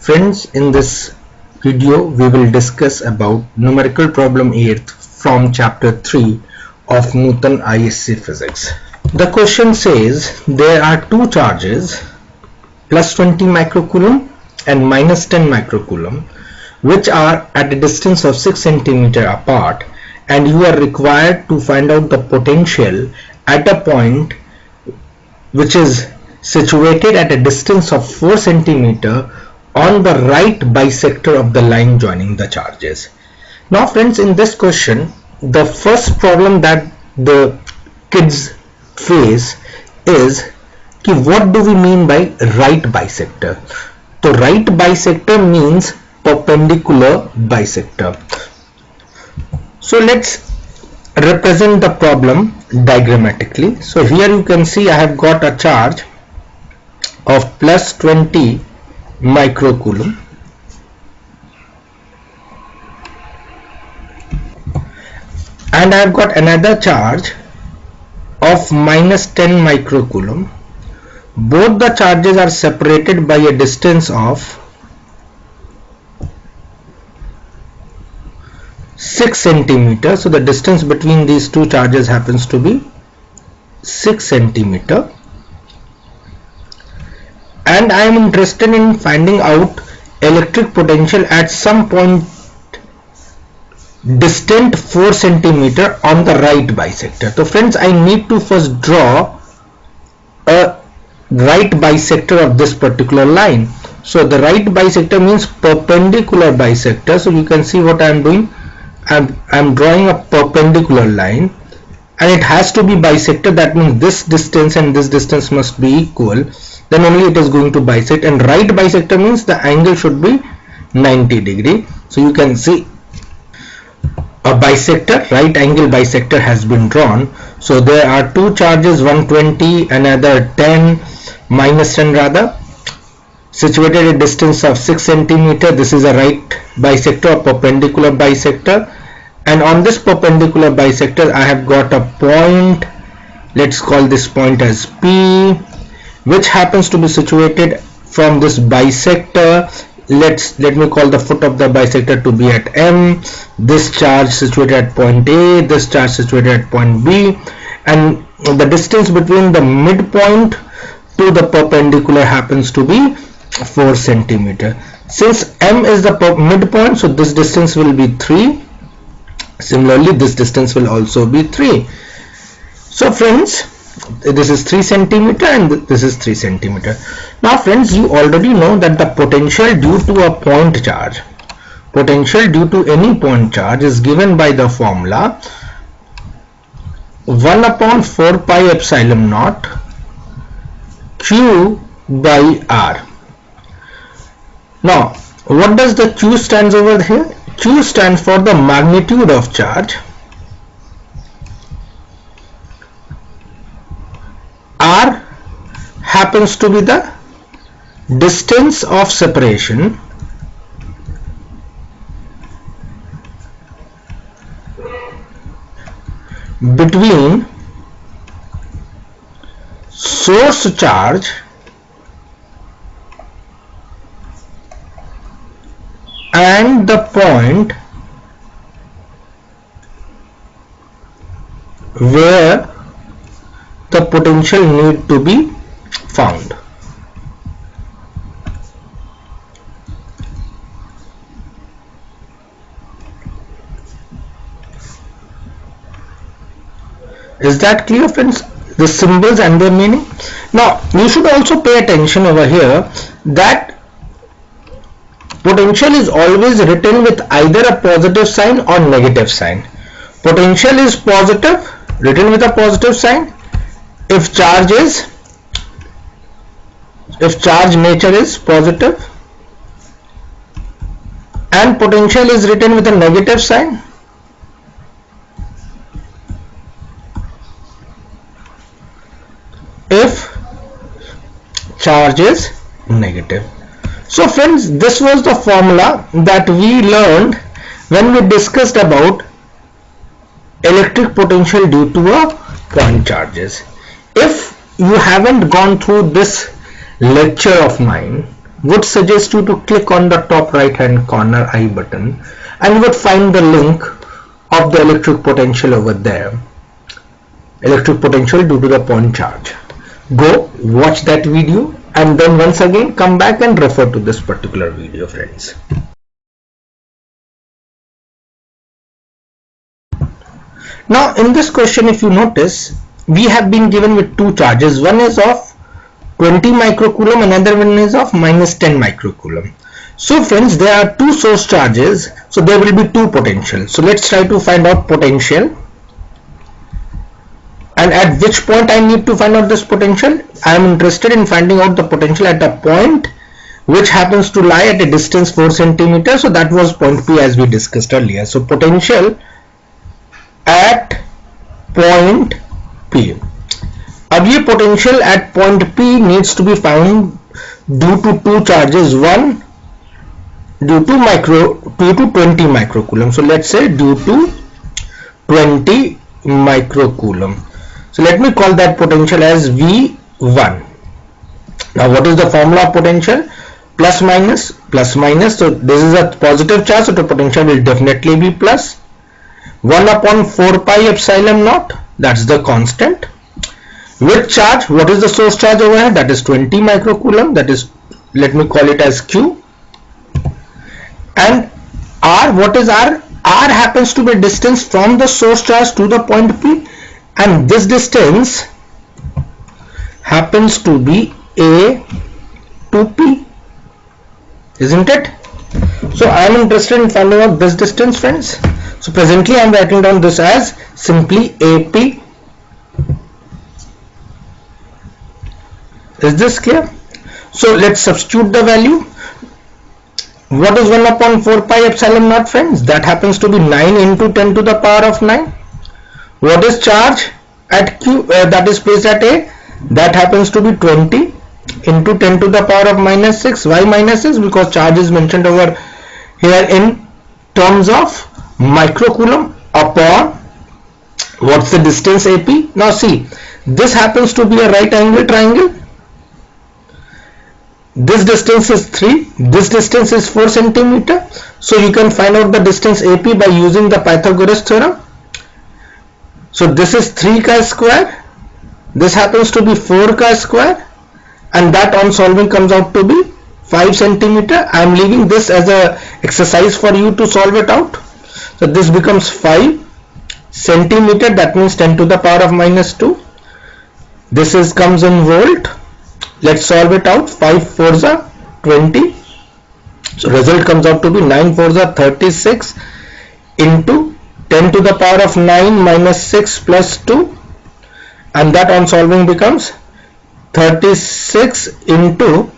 Friends, in this video we will discuss about numerical problem 8 from chapter 3 of Newton ISC Physics. The question says there are two charges plus 20 microcoulomb and minus 10 microcoulomb which are at a distance of 6 centimeter apart, and you are required to find out the potential at a point which is situated at a distance of 4 centimeter on the right bisector of the line joining the charges. Now friends, in this question, the first problem that the kids face is what do we mean by right bisector? So right bisector means perpendicular bisector. So let's represent the problem diagrammatically. So here you can see I have got a charge of plus 20 microcoulomb and I have got another charge of minus 10 microcoulomb. Both the charges are separated by a distance of 6 centimeter. So the distance between these two charges happens to be 6 centimeter. And I am interested in finding out electric potential at some point distant 4 centimeter on the right bisector. So friends, I need to first draw a right bisector of this particular line. So the right bisector means perpendicular bisector. So you can see what I am doing. I'm drawing a perpendicular line and it has to be bisector. That means this distance and this distance must be equal. Then only it is going to bisect, and right bisector means the angle should be 90 degree. So you can see a bisector, right angle bisector has been drawn. So there are two charges, 120, another 10, minus 10 rather, situated at a distance of 6 centimeter. This is a right bisector, a perpendicular bisector, and on this perpendicular bisector I have got a point. Let's call this point as P, which happens to be situated from this bisector. Let me call the foot of the bisector to be at M, this charge situated at point A, this charge situated at point B, and the distance between the midpoint to the perpendicular happens to be 4 centimeter. Since M is the midpoint, so this distance will be 3. Similarly, this distance will also be 3. So friends, this is 3 centimeter and this is 3 centimeter. Now friends, you already know that the potential due to a point charge, potential due to any point charge is given by the formula 1 upon 4 pi epsilon naught Q by R. Now what does the Q stands over here? Q stands for the magnitude of charge. R happens to be the distance of separation between source charge and the point where the potential need to be found. Is that clear friends? The symbols and their meaning. Now you should also pay attention over here that potential is always written with either a positive sign or negative sign. Potential is positive, written with a positive sign if charge nature is positive, and potential is written with a negative sign if charge is negative. So friends, this was the formula that we learned when we discussed about electric potential due to a point charges. If you haven't gone through this lecture of mine, would suggest you to click on the top right hand corner I button and you would find the link of the electric potential over there. Electric potential due to the point charge. Go watch that video and then once again come back and refer to this particular video, friends. Now in this question, if you notice, we have been given with two charges. One is of 20 microcoulomb, another one is of minus 10 microcoulomb. So friends, there are two source charges, so there will be two potentials. So let's try to find out potential. And at which point I need to find out this potential? I am interested in finding out the potential at a point which happens to lie at a distance 4 cm. So that was point P as we discussed earlier. So potential at point P. अब ये potential at point P needs to be found due to two charges. One due to 20 microcoulomb. So let's say due to 20 microcoulomb. So let me call that potential as V1. Now what is the formula of potential? Plus minus, plus minus. So this is a positive charge, so the potential will definitely be plus. 1 upon 4 pi epsilon naught, that's the constant. With charge, what is the source charge over here? That is 20 microcoulomb, that is, let me call it as Q. And R, what is R? R happens to be distance from the source charge to the point P, and this distance happens to be A to P, isn't it? So I am interested in finding out this distance, friends. So presently I am writing down this as simply AP. Is this clear? So let's substitute the value. What is 1 upon 4 pi epsilon naught, friends? That happens to be 9 into 10 to the power of 9. What is charge at Q that is placed at A? That happens to be 20 into 10 to the power of minus 6. Why minus 6? Because charge is mentioned over here in terms of microcoulomb upon what's the distance AP. Now see, this happens to be a right angle triangle. This distance is 3, this distance is 4 centimeter. So you can find out the distance AP by using the Pythagoras theorem. So this is 3 chi square, this happens to be 4 chi square, and that on solving comes out to be 5 centimeter. I am leaving this as a exercise for you to solve it out. So this becomes 5 centimeter, that means 10 to the power of minus 2. This is comes in volt. Let's solve it out. 5 4s are 20. So result comes out to be 9 4s are 36 into 10 to the power of 9 minus 6 plus 2, and that on solving becomes 36 into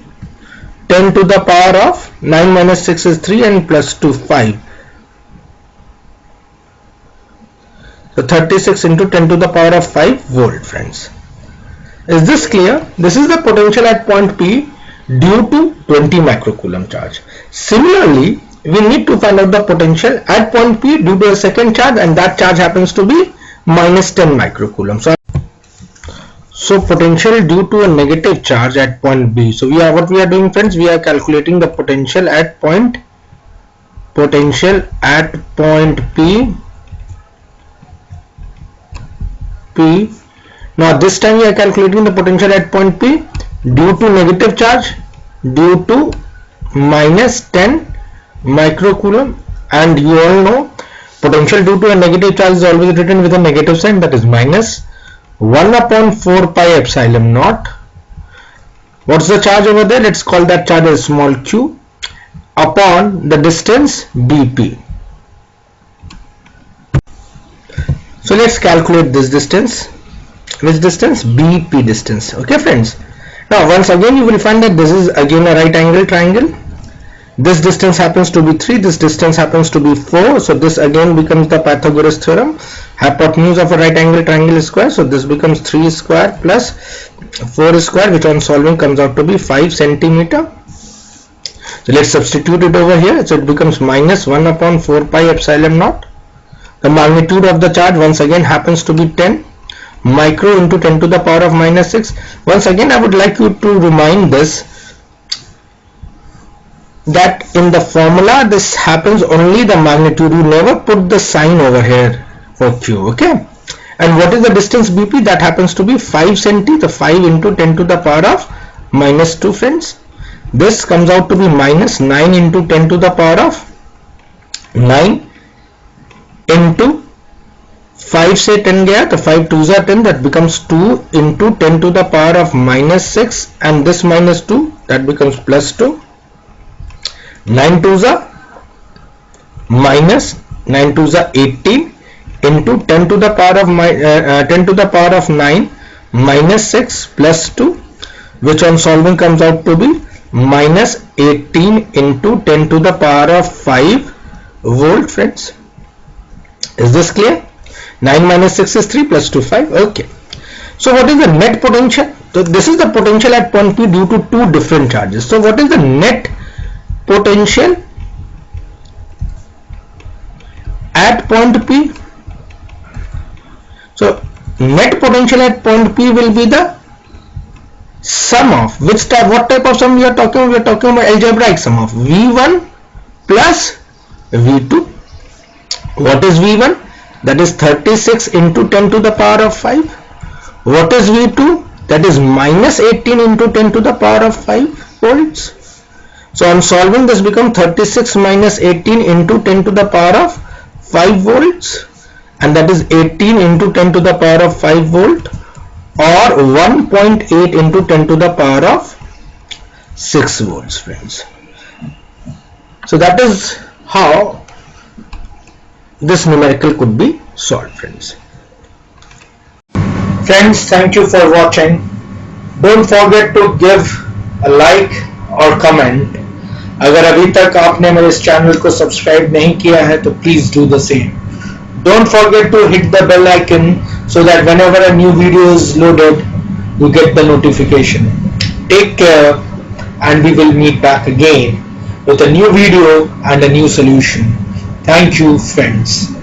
10 to the power of 9 minus 6 is 3 and plus 2 5. So 36 into 10 to the power of 5 volt, friends. Is this clear? This is the potential at point P due to 20 microcoulomb charge. Similarly, we need to find out the potential at point P due to a second charge, and that charge happens to be minus 10 microcoulomb. So potential due to a negative charge at point B. So what we are doing, friends, we are calculating the potential at point P. Now this time we are calculating the potential at point P due to negative charge due to minus 10 microcoulomb, and you all know potential due to a negative charge is always written with a negative sign, that is minus 1 upon 4 pi epsilon naught. What's the charge over there? Let's call that charge as small q upon the distance dp. So let's calculate this distance. Which distance? BP distance. Okay, friends. Now once again you will find that this is again a right angle triangle. This distance happens to be 3, this distance happens to be 4. So this again becomes the Pythagoras theorem. Hypotenuse of a right angle triangle is square. So this becomes 3 square plus 4 square, which on solving comes out to be 5 centimeter. So let's substitute it over here. So it becomes minus 1 upon 4 pi epsilon naught. The magnitude of the charge once again happens to be 10 micro into 10 to the power of minus 6. Once again I would like you to remind this. that in the formula this happens only the magnitude, you never put the sign over here for Q, okay? And what is the distance BP? That happens to be 5 cm, the 5 into 10 to the power of minus 2, friends. This comes out to be minus 9 into 10 to the power of 9 into 5 से 10 गया तो 5 2s are 10, that becomes 2 into 10 to the power of minus 6, and this minus 2, that becomes plus 2. 9 2s are minus 9 2s are 18 into 10 to the power of 10 to the power of 9 minus 6 plus 2, which on solving comes out to be minus 18 into 10 to the power of 5 volt, friends. Is this clear? 9 minus 6 is 3 plus 2 5. Okay. So what is the net potential? So this is the potential at point P due to two different charges. So what is the net potential at point P? So net potential at point P will be the sum of which type, what type of sum we are talking? We are talking about algebraic sum of V1 plus V2. What is V1? That is 36 into 10 to the power of 5. What is V2? That is minus 18 into 10 to the power of 5 volts. So on solving, this becomes 36 minus 18 into 10 to the power of 5 volts, and that is 18 into 10 to the power of 5 volt, or 1.8 into 10 to the power of 6 volts, friends. So that is how this numerical could be solved, friends. Friends, thank you for watching. Don't forget to give a like or comment. अगर अभी तक आपने मेरे इस channel को subscribe नहीं किया है तो please do the same. Don't forget to hit the bell icon so that whenever a new video is loaded, you get the notification. Take care, and we will meet back again with a new video and a new solution. Thank you, friends.